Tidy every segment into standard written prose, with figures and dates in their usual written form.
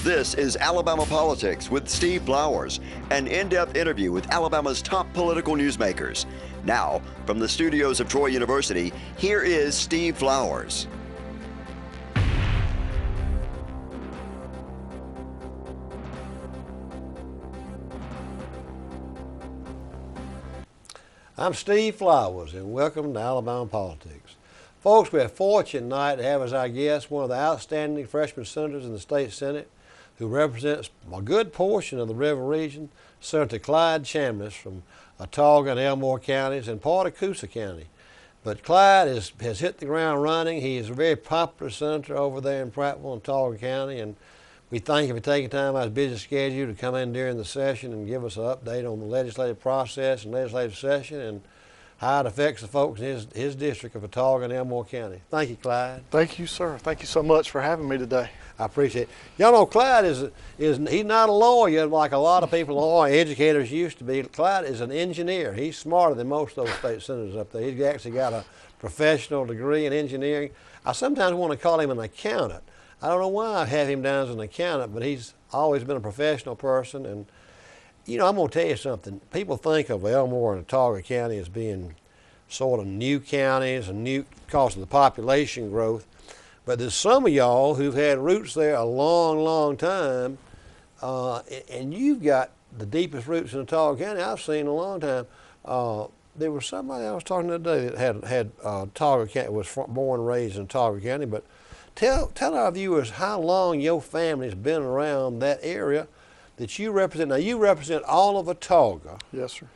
This is Alabama Politics with Steve Flowers, an in-depth interview with Alabama's top political newsmakers. Now, from the studios of Troy University, here is Steve Flowers. I'm Steve Flowers, and welcome to Alabama Politics. Folks, we are fortunate tonight to have as our guest one of the outstanding freshman senators in the state Senate who represents a good portion of the river region, Senator Clyde Chambliss from Autauga and Elmore counties and part of Coosa County. But Clyde has hit the ground running. He is a very popular senator over there in Prattville and Autauga County, and we thank him for taking time out of his busy schedule to come in during the session and give us an update on the legislative process and legislative session and how it affects the folks in his district of Autauga and Elmore County. Thank you, Clyde. Thank you, sir. Thank you so much for having me today. I appreciate it. Y'all know Clyde is he's not a lawyer like a lot of people, lawyer educators used to be. Clyde is an engineer. He's smarter than most of those state senators up there. He's actually got a professional degree in engineering. I sometimes want to call him an accountant. I don't know why I have him down as an accountant, but he's always been a professional person. And, you know, I'm going to tell you something. People think of Elmore and Autauga County as being sort of new counties and new because of the population growth. But there's some of y'all who've had roots there a long, long time, and you've got the deepest roots in Autauga County I've seen in a long time. There was somebody I was talking to today that had Autauga County, was born and raised in Autauga County. But tell our viewers how long your family's been around that area that you represent. Now you represent all of Autauga. Yes, sir.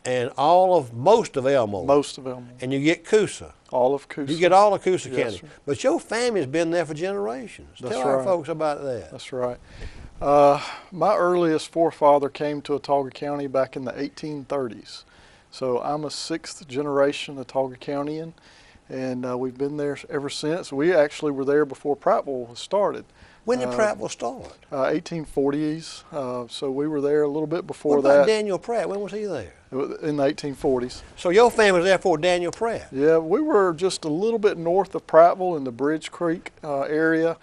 And most of Elmore. Most of Elmore. And you get Coosa. All of Coosa. You get all of Coosa County. Sir. But your family's been there for generations. That's Tell right. our folks about that. That's right. My earliest forefather came to Autauga County back in the 1830s. So I'm a sixth generation Autauga Countian, and we've been there ever since. We actually were there before Prattville was started. When did Prattville start? 1840s. So we were there a little bit before what about that. Daniel Pratt? When was he there? In the 1840s. So your family was there for Daniel Pratt? Yeah, we were just a little bit north of Prattville in the Bridge Creek area.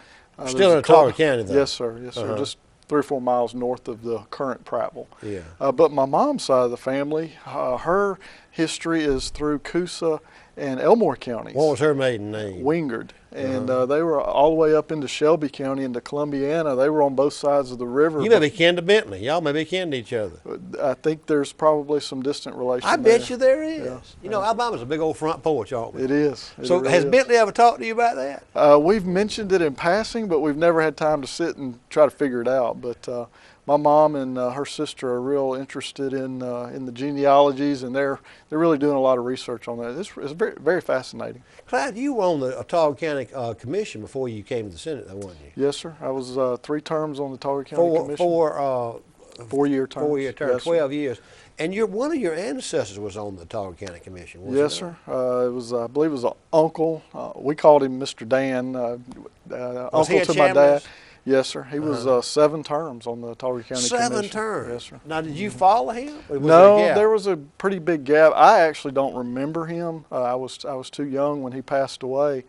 Still in Autauga County, though? Yes, sir. Yes, sir. Just 3 or 4 miles north of the current Prattville. Yeah. But my mom's side of the family, her history is through Coosa and Elmore counties. What was her maiden name? Wingard. And they were all the way up into Shelby County, into Columbiana. They were on both sides of the river. You may be kin to Bentley. Y'all may be kin to each other. I think there's probably some distant relation I bet you there is. Yeah. You know, Alabama's a big old front porch, aren't we? It is. So really has is. Bentley ever talked to you about that? We've mentioned it in passing, but we've never had time to sit and try to figure it out. But my mom and her sister are real interested in the genealogies, and they're really doing a lot of research on that. It's very, very fascinating. Clyde, you were on the Autauga County Commission before you came to the Senate, though, wasn't you? Yes, sir. I was 3 terms on the Autauga County Commission. 4-year terms. 4-year terms. Yes, 12 years. And one of your ancestors was on the Autauga County Commission, wasn't Yes, sir. It was, I believe it was an uncle. We called him Mr. Dan. Was he uncle a to my dad. Chambliss? Yes, sir. He was 7 terms on the Autauga County Commission. 7 terms? Yes, sir. Now, did you follow him? Or was No, there a gap? there was a pretty big gap. I actually don't remember him. I was too young when he passed away.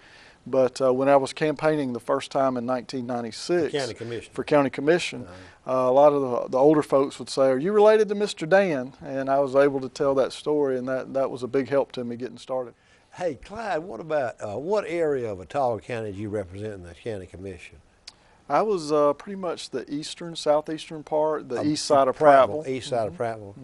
But when I was campaigning the first time in 1996 for county commission, a lot of the older folks would say, "Are you related to Mr. Dan?" And I was able to tell that story, and that was a big help to me getting started. Hey, Clyde, what about what area of Autauga County did you represent in the county commission? I was pretty much the southeastern part, the east side of Prattville. East side of Prattville.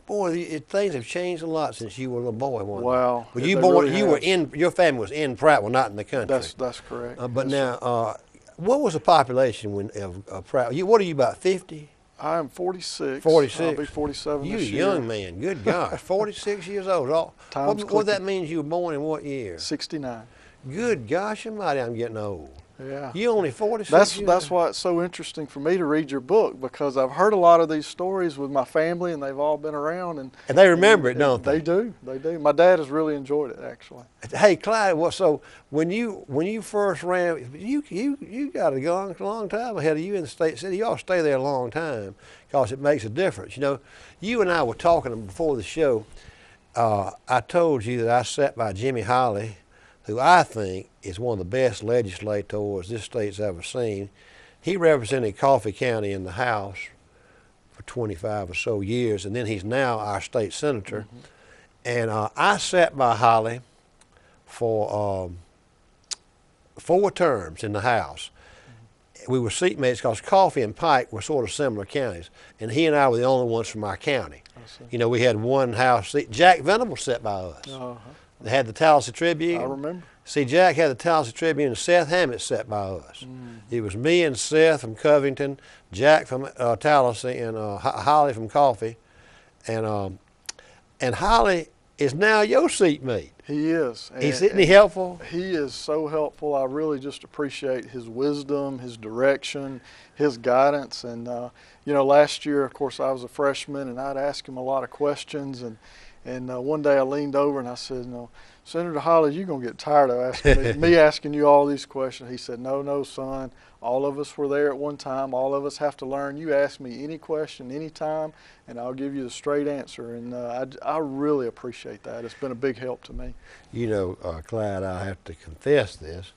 Boy, things have changed a lot since you were a little boy, weren't they? Wow. Well, your family was in Prattville, not in the country. That's correct. But now, what was the population of Prattville? What are you, about 50? I am 46. 46. I'll be 47 You're this a year. young man. Good gosh, 46 years old. What that means you were born in what year? 69. Good gosh almighty, I'm getting old. Yeah. You only 46 years That's why it's so interesting for me to read your book, because I've heard a lot of these stories with my family, and they've all been around. And they remember it, don't they? They do. They do. My dad has really enjoyed it, actually. Hey, Clyde, so when you first ran, you got a long time ahead of you in the state city. You ought to stay there a long time because it makes a difference. You know, you and I were talking before the show. I told you that I sat by Jimmy Holly, who I think is one of the best legislators this state's ever seen. he represented Coffee County in the House for 25 or so years, and then he's now our state senator. And I sat by Holly for 4 terms in the House. We were seatmates because Coffee and Pike were sort of similar counties, and he and I were the only ones from our county. You know, we had one House seat. Jack Venable sat by us. They had the Tallahassee Tribune. I remember. See, Jack had the Tallahassee Tribune, and Seth Hammett sat by us. It was me and Seth from Covington, Jack from Tallahassee, and Holly from Coffee. And Holly is now your seatmate. He is. Isn't he helpful? He is so helpful. I really just appreciate his wisdom, his direction, his guidance. And, you know, last year, of course, I was a freshman, and I'd ask him a lot of questions. And one day I leaned over and I said, "No, Senator Holly, you're going to get tired of asking me asking you all these questions." He said, "No, son. All of us were there at one time. All of us have to learn. You ask me any question, anytime, and I'll give you the straight answer." And I really appreciate that. It's been a big help to me. You know, Clyde, I have to confess this,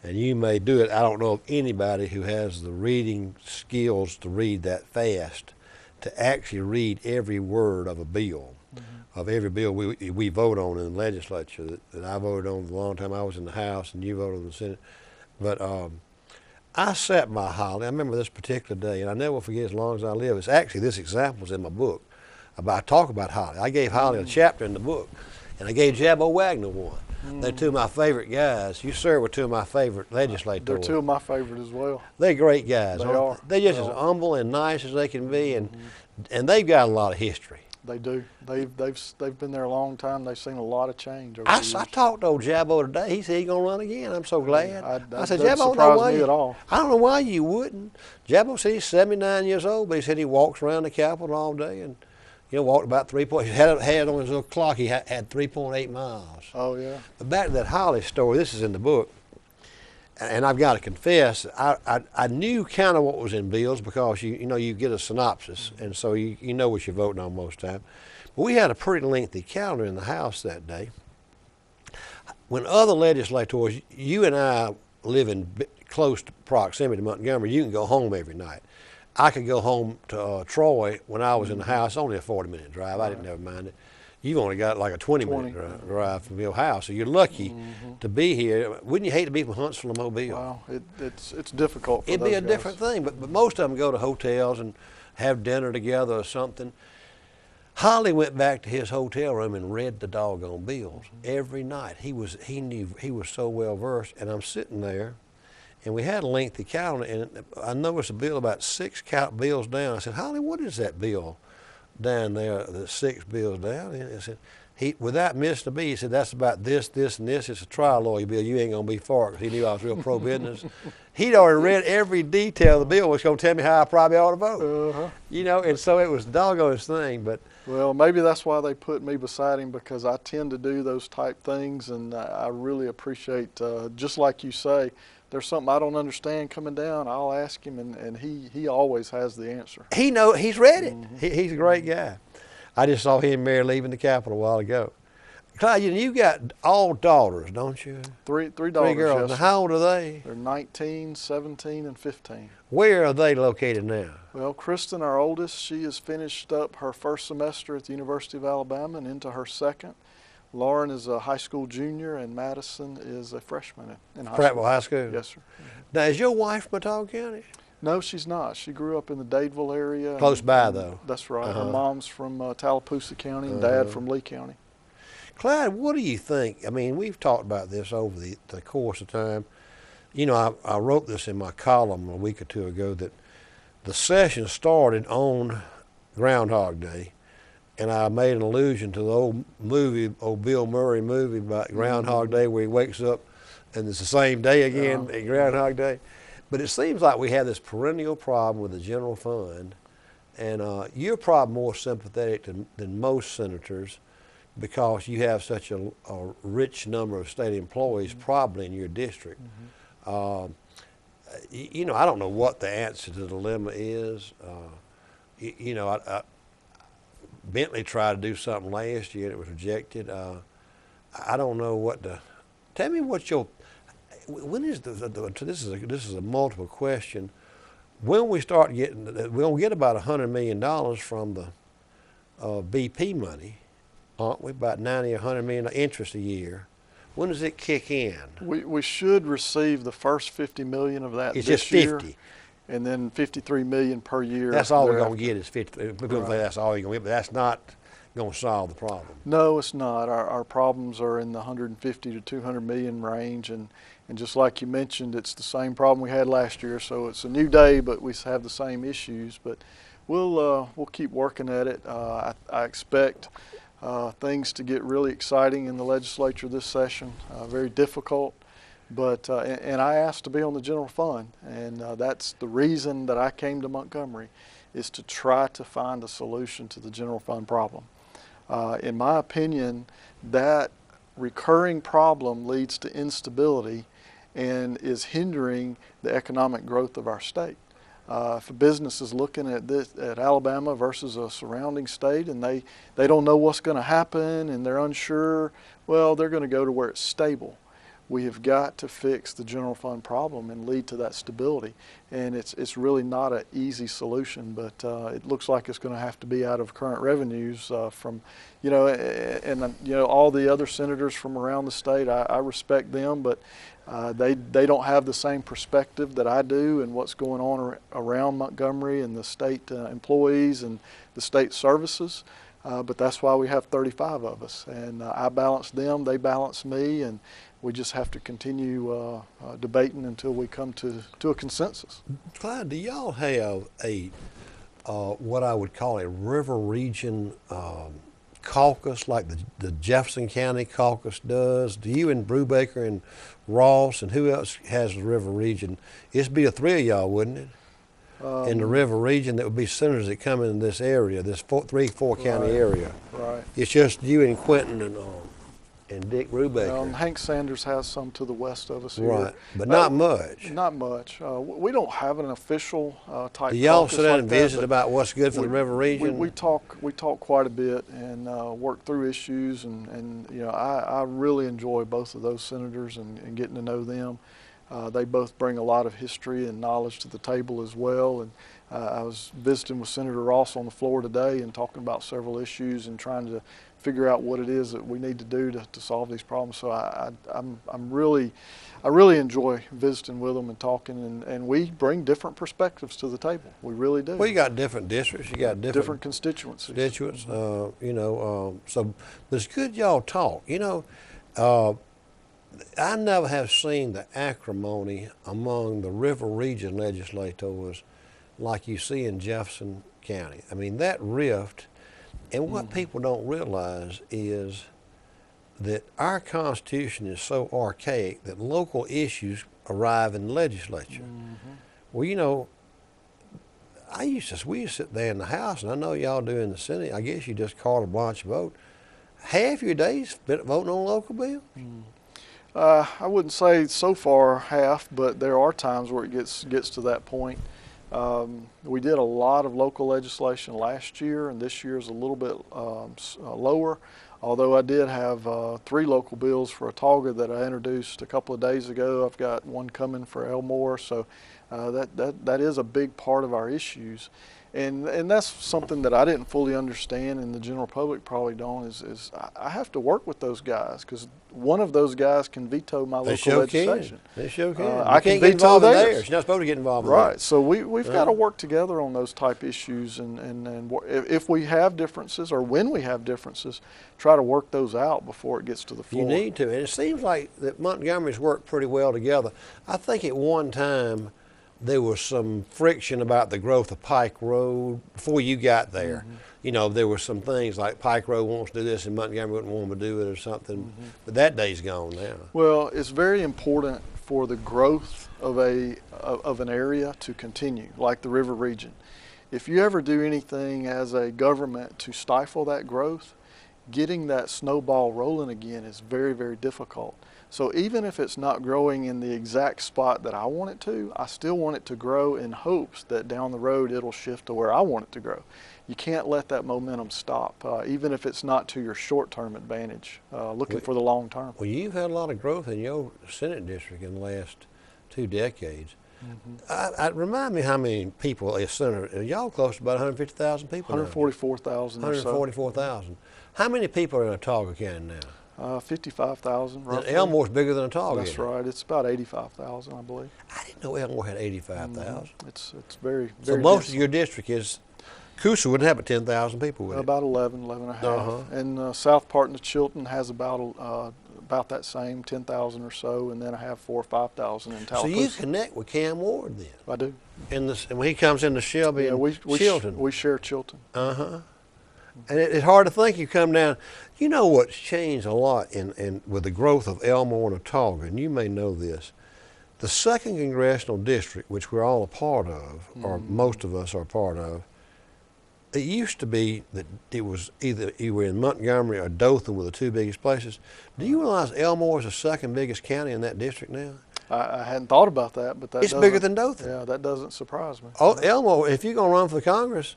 and you may do it. I don't know of anybody who has the reading skills to read that fast, to actually read every word of a bill. Of every bill we vote on in the legislature that I voted on the long time I was in the House and you voted in the Senate. But I sat by Holly. I remember this particular day, and I never will forget as long as I live. It's actually, this example's in my book. I talk about Holly. I gave Holly a chapter in the book, and I gave Jabbo Wagner one. They're 2 of my favorite guys. You, sir, were 2 of my favorite legislators. They're 2 of my favorite as well. They're great guys. They are. They're just as humble and nice as they can be, and they've got a lot of history. They do. They've been there a long time. They've seen a lot of change over the years. I talked to old Jabbo today. He said he's going to run again. I'm so glad. I said, Jabbo, Jabbo, don't know why me at all. I don't know why you wouldn't. Jabbo said he's 79 years old, but he said he walks around the Capitol all day and, you know, walked about 3 points. He had on his little clock, he had 3.8 miles. Oh, yeah. But back to that Holly story, this is in the book, and I've got to confess, I knew kind of what was in bills because you know you get a synopsis, and so you know what you're voting on most of the time. But we had a pretty lengthy calendar in the House that day. When other legislators, you and I live in close proximity to Montgomery, you can go home every night. I could go home to Troy when I was in the House, only a 40-minute drive. I didn't never mind it. You've only got like a 20-minute drive from your house, so you're lucky to be here. Wouldn't you hate to be from Huntsville to Mobile? Well, it's difficult for It'd those be a guys. different thing, but most of them go to hotels and have dinner together or something. Holly went back to his hotel room and read the doggone bills every night. He was so well versed, and I'm sitting there, and we had a lengthy calendar, and I noticed a bill about 6 bills down. I said, "Holly, what is that bill down there, the 6 bills down?" And I said, without missing a beat, he said, "That's about this, this, and this. It's a trial lawyer bill. You ain't gonna be for it," because he knew I was real pro-business. He'd already read every detail of the bill, which was gonna tell me how I probably ought to vote. You know, and so it was the doggone thing. But well, maybe that's why they put me beside him, because I tend to do those type things, and I really appreciate, just like you say, there's something I don't understand coming down, I'll ask him, and he always has the answer. He's read it. He's a great guy. I just saw him and Mary leaving the Capitol a while ago. Clyde, you got all daughters, don't you? Three daughters. 3 girls. Yes, now, how old are they? They're 19, 17, and 15. Where are they located now? Well, Kristen, our oldest, she has finished up her first semester at the University of Alabama and into her second. Lauren is a high school junior, and Madison is a freshman in high school. High School? Yes, sir. Now, is your wife from Watauga County? No, she's not. She grew up in the Dadeville area. Close by, though. That's right. Her mom's from Tallapoosa County and Dad from Lee County. Clyde, what do you think? I mean, we've talked about this over the course of time. You know, I wrote this in my column a week or 2 ago that the session started on Groundhog Day, and I made an allusion to the old Bill Murray movie about Groundhog Day, where he wakes up and it's the same day again at Groundhog Day. But it seems like we have this perennial problem with the general fund, and you're probably more sympathetic than most senators because you have such a rich number of state employees probably in your district. You know, I don't know what the answer to the dilemma is. You know, Bentley tried to do something last year and it was rejected. I don't know what the. Tell me what your. When is this is a multiple question. when we start getting, we're going to get about $100 million from the BP money, aren't we? About 90 or 100 million interest a year. When does it kick in? We should receive the first 50 million of that it's this just year. 50. And then 53 million per year. That's all thereafter. we're going to get is 50. We're going to say that's all you're going to get, but that's not going to solve the problem. No, it's not. Our problems are in the 150 to 200 million range, and just like you mentioned, it's the same problem we had last year. So it's a new day, but we have the same issues. But we'll keep working at it. I expect things to get really exciting in the legislature this session. Very difficult. But and I asked to be on the general fund, and that's the reason that I came to Montgomery, is to try to find a solution to the general fund problem. In my opinion, that recurring problem leads to instability and is hindering the economic growth of our state. If a business is looking at Alabama versus a surrounding state, and they don't know what's going to happen and they're unsure, well, they're going to go to where it's stable. We have got to fix the general fund problem and lead to that stability. And it's really not an easy solution, but it looks like it's going to have to be out of current revenues from, all the other senators from around the state. I respect them, but they don't have the same perspective that I do and what's going on around Montgomery and the state employees and the state services. But that's why we have 35 of us, and I balance them, they balance me, and we just have to continue debating until we come to a consensus. Clyde, do y'all have a what I would call a river region caucus like the Jefferson County caucus does? Do you and Brubaker and Ross and who else has the river region? It'd be the three of y'all, wouldn't it? In the river region, that would be senators that come in this area, this four county area. Right. It's just you and Quentin and Dick Brubaker. Hank Sanders has some to the west of us here. Right, but not much. Not much. We don't have an official type. Do y'all caucus sit down like and that, visit about what's good for the river region? We talk quite a bit and work through issues, and I really enjoy both of those senators and getting to know them. They both bring a lot of history and knowledge to the table as well. And I was visiting with Senator Ross on the floor today and talking about several issues and trying to figure out what it is that we need to do to solve these problems. So I really enjoy visiting with them and talking, and we bring different perspectives to the table. We really do. Well, you got different districts. You got different constituencies. So but it's good y'all talk. I never have seen the acrimony among the river region legislators like you see in Jefferson County. I mean, that rift, and what people don't realize is that our Constitution is so archaic that local issues arrive in the legislature. Well, we used to sit there in the House, and I know y'all do in the Senate. I guess you just call a blanche vote. Half your days spent voting on local bills? I wouldn't say so far half, but there are times where it gets to that point. We did a lot of local legislation last year, and this year is a little bit lower, although I did have 3 local bills for Autauga that I introduced a couple of days ago. I've got one coming for Elmore, so that is a big part of our issues. And that's something that I didn't fully understand, and the general public probably don't, is I have to work with those guys, because one of those guys can veto my local legislation. They sure can. I can veto theirs. You're not supposed to get involved in right. theirs. So we've got to work together on those type issues, and if we have differences, or when we have differences, try to work those out before it gets to the floor. You need to, and it seems like that Montgomery's worked pretty well together. I think at one time there was some friction about the growth of Pike Road before you got there. There were some things like Pike Road wants to do this and Montgomery wouldn't want to do it or something, but that day's gone now. Well, it's very important for the growth of an area to continue, like the river region. If you ever do anything as a government to stifle that growth, getting that snowball rolling again is very, very difficult. So even if it's not growing in the exact spot that I want it to, I still want it to grow in hopes that down the road it'll shift to where I want it to grow. You can't let that momentum stop, even if it's not to your short-term advantage, looking for the long term. Well, you've had a lot of growth in your Senate district in the last 2 decades. Remind me how many people is Senator. Y'all close to about 150,000 people. 144,000. 144,000. How many people are in Autauga County now? 55,000. And Elmore's bigger than Autauga. That's right. It's about 85,000, I believe. I didn't know Elmore had 85,000. It's very so most of your district is. Coosa wouldn't have but 10,000 people with it. About 11 and a half. And South Parton of Chilton has about that same 10,000 or so, and then I have 4,000 or 5,000 in Tallapoosa. So you connect with Cam Ward then? I do. And when he comes into Shelby and Chilton? We share Chilton. And it's hard to think you come down. You know what's changed a lot with the growth of Elmore and Autauga, and you may know this. The 2nd Congressional District, which we're all a part of, or most of us are a part of, it used to be that it was either you were in Montgomery or Dothan were the 2 biggest places. Do you realize Elmore is the 2nd biggest county in that district now? I hadn't thought about that, but it's bigger than Dothan. Yeah, that doesn't surprise me. Oh, Elmore, if you're going to run for the Congress,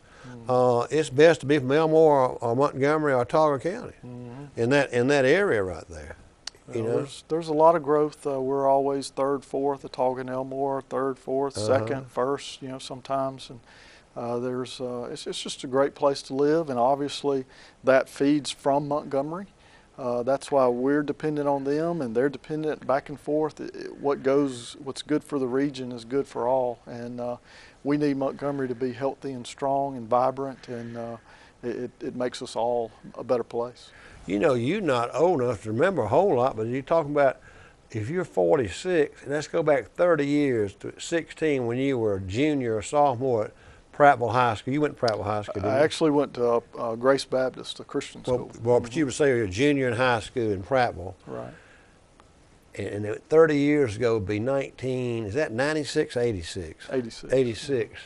it's best to be from Elmore or Montgomery or Autauga County in that area right there. You know? There's a lot of growth. We're always 3rd, 4th, Autauga and Elmore, 3rd, 4th, 2nd, 1st, sometimes. And it's just a great place to live, and obviously that feeds from Montgomery. That's why we're dependent on them, and they're dependent back and forth. What's good for the region is good for all, and we need Montgomery to be healthy and strong and vibrant, and it makes us all a better place. You know, you're not old enough to remember a whole lot, but you're talking about if you're 46, let's go back 30 years to 16 when you were a junior or sophomore at Prattville High School. You went to Prattville High School, didn't you? I actually went to Grace Baptist, a Christian school. Well, but you would say you're a junior in high school in Prattville. Right. And 30 years ago would be 96, 86? 86. 86.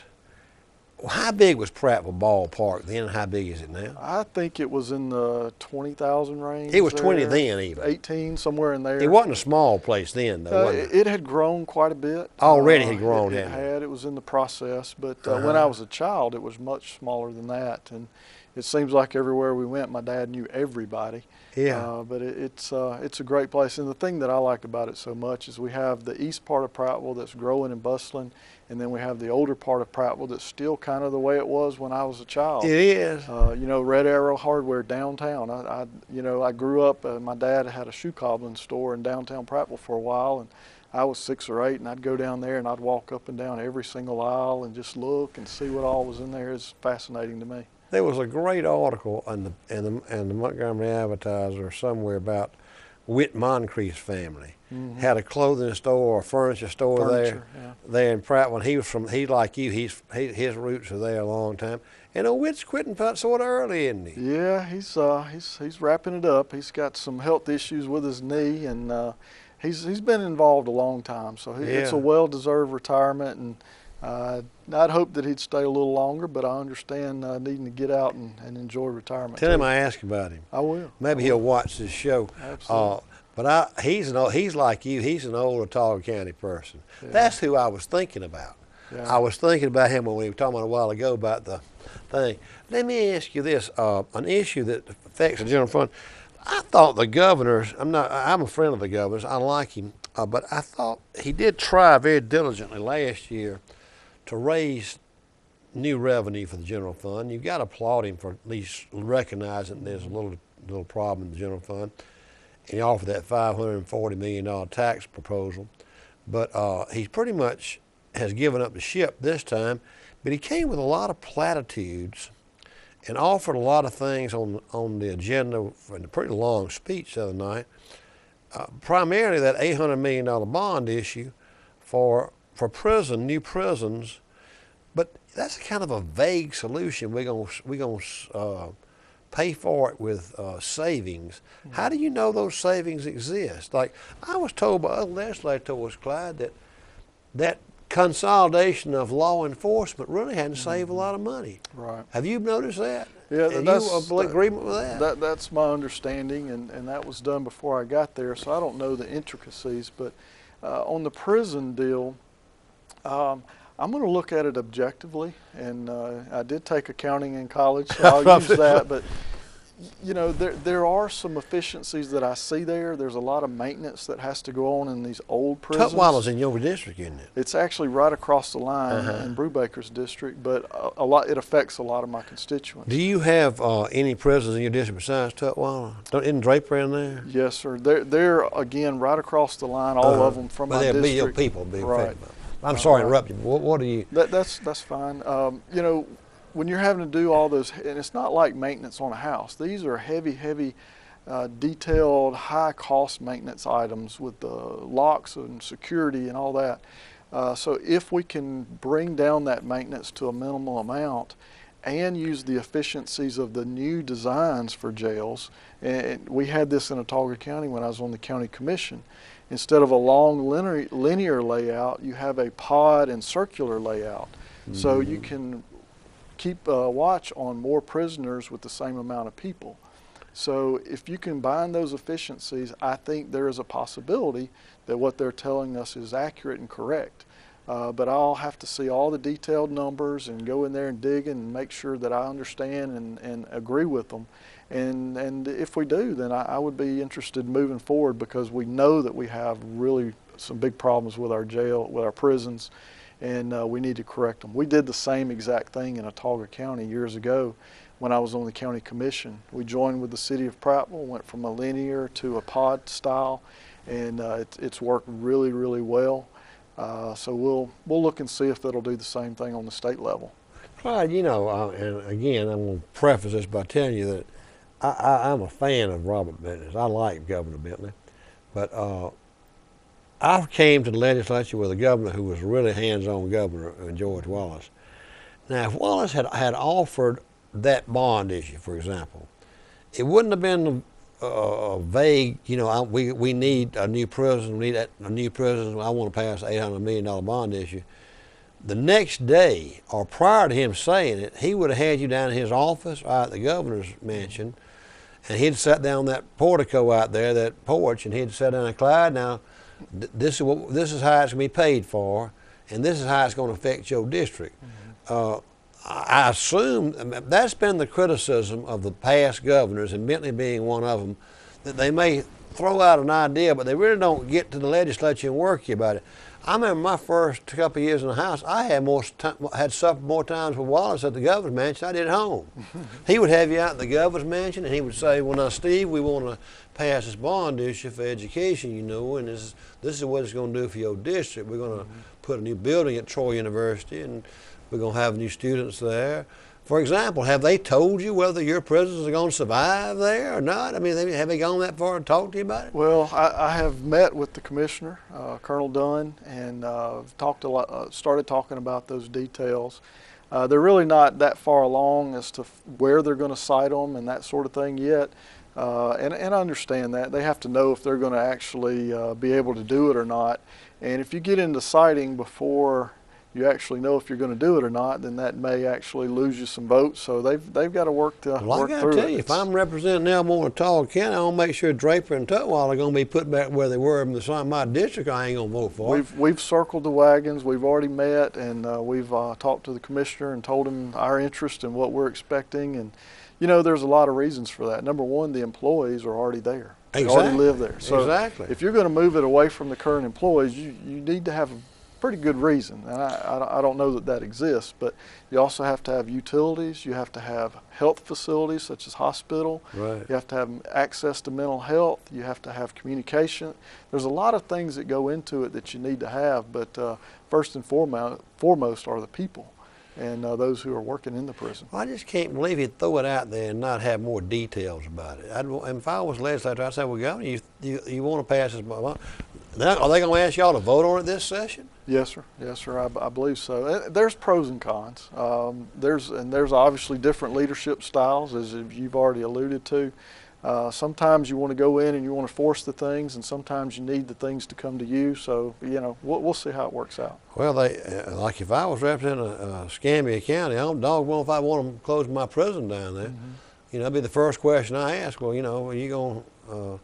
Well, how big was Prattville Ballpark then, and how big is it now? I think it was in the 20,000 range. It was 20 then, even. 18, somewhere in there. It wasn't a small place then, though, was it? It had grown quite a bit. Already had grown, it had. It was in the process, but when I was a child, it was much smaller than that. And it seems like everywhere we went, my dad knew everybody. Yeah. But it's a great place, and the thing that I like about it so much is we have the east part of Prattville that's growing and bustling, and then we have the older part of Prattville that's still kind of the way it was when I was a child. It is. Red Arrow Hardware downtown. I grew up. My dad had a shoe cobbling store in downtown Prattville for a while, and I was 6 or 8, and I'd go down there and I'd walk up and down every single aisle and just look and see what all was in there. It's fascinating to me. There was a great article in the Montgomery Advertiser somewhere about Whit Moncrief's family. Had a clothing store or furniture store there in Prattville. He like you, his roots are there a long time. And Whit's quitting sort of early, isn't he? Yeah, he's wrapping it up. He's got some health issues with his knee, and he's been involved a long time. So it's a well-deserved retirement, and I'd hope that he'd stay a little longer, but I understand needing to get out and enjoy retirement. Tell him I asked about him. I will. Maybe he'll watch this show. Absolutely. But he's like you. He's an old Autauga County person. Yeah. That's who I was thinking about. Yeah. I was thinking about him when we were talking a while ago about the thing. Let me ask you this: an issue that affects the general fund. I thought the governors. I'm a friend of the governor's. I like him, but I thought he did try very diligently last year to raise new revenue for the general fund. You've got to applaud him for at least recognizing there's a little problem in the general fund. And he offered that $540 million tax proposal. But he pretty much has given up the ship this time. But he came with a lot of platitudes and offered a lot of things on the agenda in a pretty long speech the other night. Primarily that $800 million bond issue for new prisons. But that's kind of a vague solution. We're gonna pay for it with savings. How do you know those savings exist? Like I was told by other legislators, Clyde, that consolidation of law enforcement really hadn't saved a lot of money. Right. Have you noticed that? Yeah, and you in agreement with that? That's my understanding, and that was done before I got there, so I don't know the intricacies. But on the prison deal, I'm going to look at it objectively, and I did take accounting in college, so I'll use that. But You know, there are some efficiencies that I see there. There's a lot of maintenance that has to go on in these old prisons. Tutwiler's in your district, isn't it? It's actually right across the line in Brubaker's district, but it affects a lot of my constituents. Do you have any prisons in your district besides Tutwiler? Isn't Draper in there? Yes, sir. They're again right across the line, all of them from my district. But there'll be people be right. affected by it. I'm sorry to interrupt you. What do you? That's fine. You know, when you're having to do all those, and it's not like maintenance on a house. These are heavy, detailed, high-cost maintenance items with the locks and security and all that. So if we can bring down that maintenance to a minimal amount and use the efficiencies of the new designs for jails, and we had this in Autauga County when I was on the county commission. Instead of a long linear layout, you have a pod and circular layout. So you can keep watch on more prisoners with the same amount of people. So if you combine those efficiencies, I think there is a possibility that what they're telling us is accurate and correct. But I'll have to see all the detailed numbers and go in there and dig and make sure that I understand and agree with them. And if we do, then I would be interested in moving forward, because we know that we have really some big problems with our jail, with our prisons, and we need to correct them. We did the same exact thing in Autauga County years ago when I was on the county commission. We joined with the city of Prattville, went from a linear to a pod style, and it's worked really, really well. So we'll look and see if that'll do the same thing on the state level. Clyde, you know, and again, I'm going to preface this by telling you that I'm a fan of Robert Bentley. I like Governor Bentley, but I came to the legislature with a governor who was really hands-on governor, George Wallace. Now, if Wallace had offered that bond issue, for example, it wouldn't have been vague, you know, we need a new prison, we need a new prison, I want to pass an $800 million bond issue. The next day, or prior to him saying it, he would have had you down in his office or at the governor's mansion, and he'd sat down that portico out there, that porch, and he'd sat down and Clyde, now, this is how it's going to be paid for, and this is how it's going to affect your district. I assume that's been the criticism of the past governors, and Bentley being one of them, that they may throw out an idea, but they really don't get to the legislature and work you about it. I remember my first couple of years in the House, I had suffered more times with Wallace at the governor's mansion than I did at home. He would have you out at the governor's mansion, and he would say, well, now, Steve, we want to pass this bond issue for education, you know, and this is what it's going to do for your district. We're going to put a new building at Troy University, and we're going to have new students there. For example, have they told you whether your prisons are going to survive there or not? I mean, have they gone that far to talk to you about it? Well, I have met with the commissioner, Colonel Dunn, and started talking about those details. They're really not that far along as to where they're going to site them and that sort of thing yet. And I understand that. They have to know if they're going to actually be able to do it or not. And if you get into siting before you actually know if you're going to do it or not, then that may actually lose you some votes. So they've got to work through it. Well, I got to tell you, if I'm representing Elmore and Autauga County, I want to make sure Draper and Tutwiler are going to be put back where they were in my district. I ain't going to vote for it. We've circled the wagons. We've already met, and we've talked to the commissioner and told him our interest and what we're expecting. And you know, there's a lot of reasons for that. Number one, the employees are already there. They already live there. So if you're going to move it away from the current employees, you need to have a pretty good reason, and I don't know that exists, but you also have to have utilities, you have to have health facilities such as hospital, right. You have to have access to mental health, you have to have communication. There's a lot of things that go into it that you need to have, but first and foremost are the people and those who are working in the prison. Well, I just can't believe he'd throw it out there and not have more details about it. If I was legislator, I'd say, well, Governor, you want to pass this bond? Now, are they going to ask y'all to vote on it this session? Yes, sir. Yes, sir. I believe so. There's pros and cons. There's obviously different leadership styles, as you've already alluded to. Sometimes you want to go in and you want to force the things, and sometimes you need the things to come to you. So, you know, we'll see how it works out. Well, like if I was representing Escambia County, I'm doggone if I want them to close my prison down there. You know, that'd be the first question I ask. Well, you know, are you going to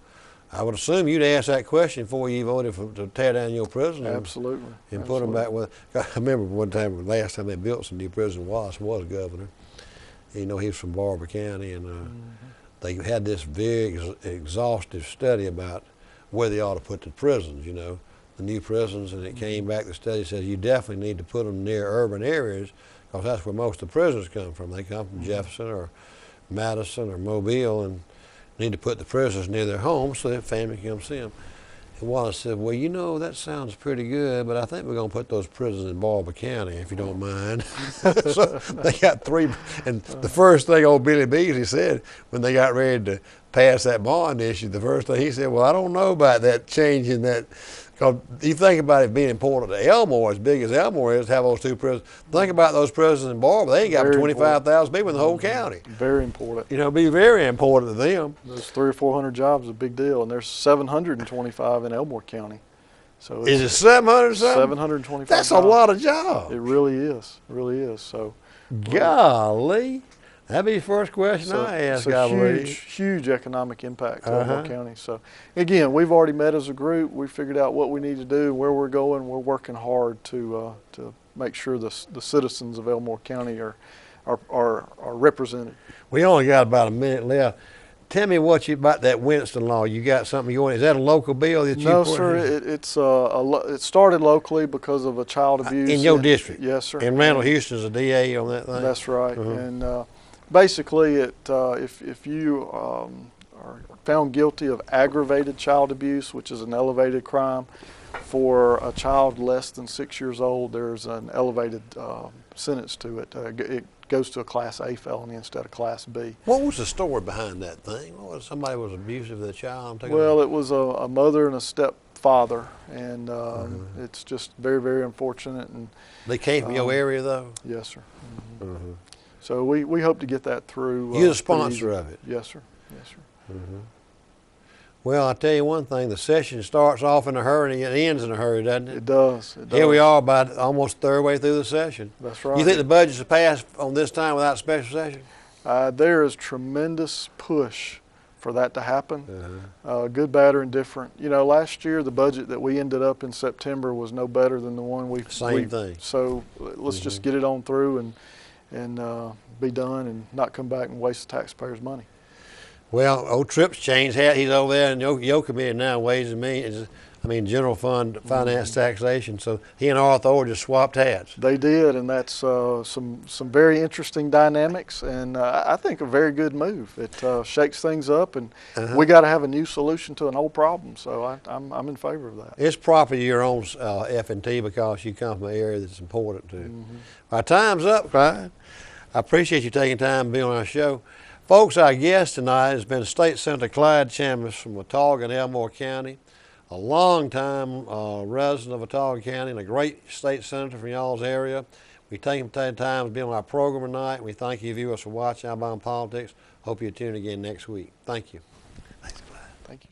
I would assume you'd ask that question before you voted to tear down your prison. Absolutely. And put them back with. I remember one time, last time they built some new prison, Wallace was governor. You know, he was from Barber County, and they had this very exhaustive study about where they ought to put the prisons, you know, the new prisons, and it came back, the study says you definitely need to put them near urban areas because that's where most of the prisoners come from. They come from Jefferson or Madison or Mobile, and need to put the prisoners near their homes so their family can come see them. And Wallace said, well, you know, that sounds pretty good, but I think we're going to put those prisons in Barber County, if you don't mind. So they got 3, and the first thing old Billy Beasley said when they got ready to pass that bond issue, the first thing he said, well, I don't know about that changing that. Because you think about it being important to Elmore, as big as Elmore is, to have those 2 prisons. Think about those prisons in Barber. They ain't got 25,000 people in the whole county. Very important. You know, it'd be very important to them. Those 300 or 400 jobs is a big deal, and there's 725 in Elmore County. So is it 700 something? 725. That's jobs. A lot of jobs. It really is. It really is. So, golly. That'd be the first question I ask, I believe. Huge economic impact to Elmore County. So, again, we've already met as a group. We figured out what we need to do, where we're going. We're working hard to make sure the citizens of Elmore County are represented. We only got about a minute left. Tell me about that Winston law. You got something you want? Is that a local bill that you? No, sir. It started locally because of a child abuse in your district. Yes, sir. And Randall Houston's a DA on that thing. That's right. And basically, if you are found guilty of aggravated child abuse, which is an elevated crime, for a child less than 6 years old, there's an elevated sentence to it. It goes to a Class A felony instead of Class B. What was the story behind that thing? Somebody was abusive of the child? Well, it was a mother and a stepfather, and it's just very, very unfortunate. And they came from your area, though? Yes, sir. So we hope to get that through. You're the sponsor of it? Yes, sir. Yes, sir. Well, I'll tell you one thing, the session starts off in a hurry and it ends in a hurry, doesn't it? It does. It does. Here we are about almost third way through the session. That's right. You think the budgets will pass on this time without a special session? There is tremendous push for that to happen, good, bad, or indifferent. You know, last year the budget that we ended up in September was no better than the one we. Same thing. So let's just get it on through and be done and not come back and waste the taxpayers' money. Well, old Tripp's changed hat. He's over there in your committee now, Ways and Means. I mean, General Fund Finance Taxation. So he and Arthur Orr just swapped hats. They did, and that's some very interesting dynamics, and I think a very good move. It shakes things up, and we got to have a new solution to an old problem. So I'm in favor of that. It's properly your own F&T because you come from an area that's important to you. Our time's up, Clyde. I appreciate you taking time to be on our show. Folks, our guest tonight has been State Senator Clyde Chambliss from Watauga and Elmore County, a long-time resident of Watauga County and a great state senator from y'all's area. We thank him for taking time to be on our program tonight. We thank you viewers for watching Alabama Politics. Hope you tune in again next week. Thank you. Thanks, Clyde. Thank you.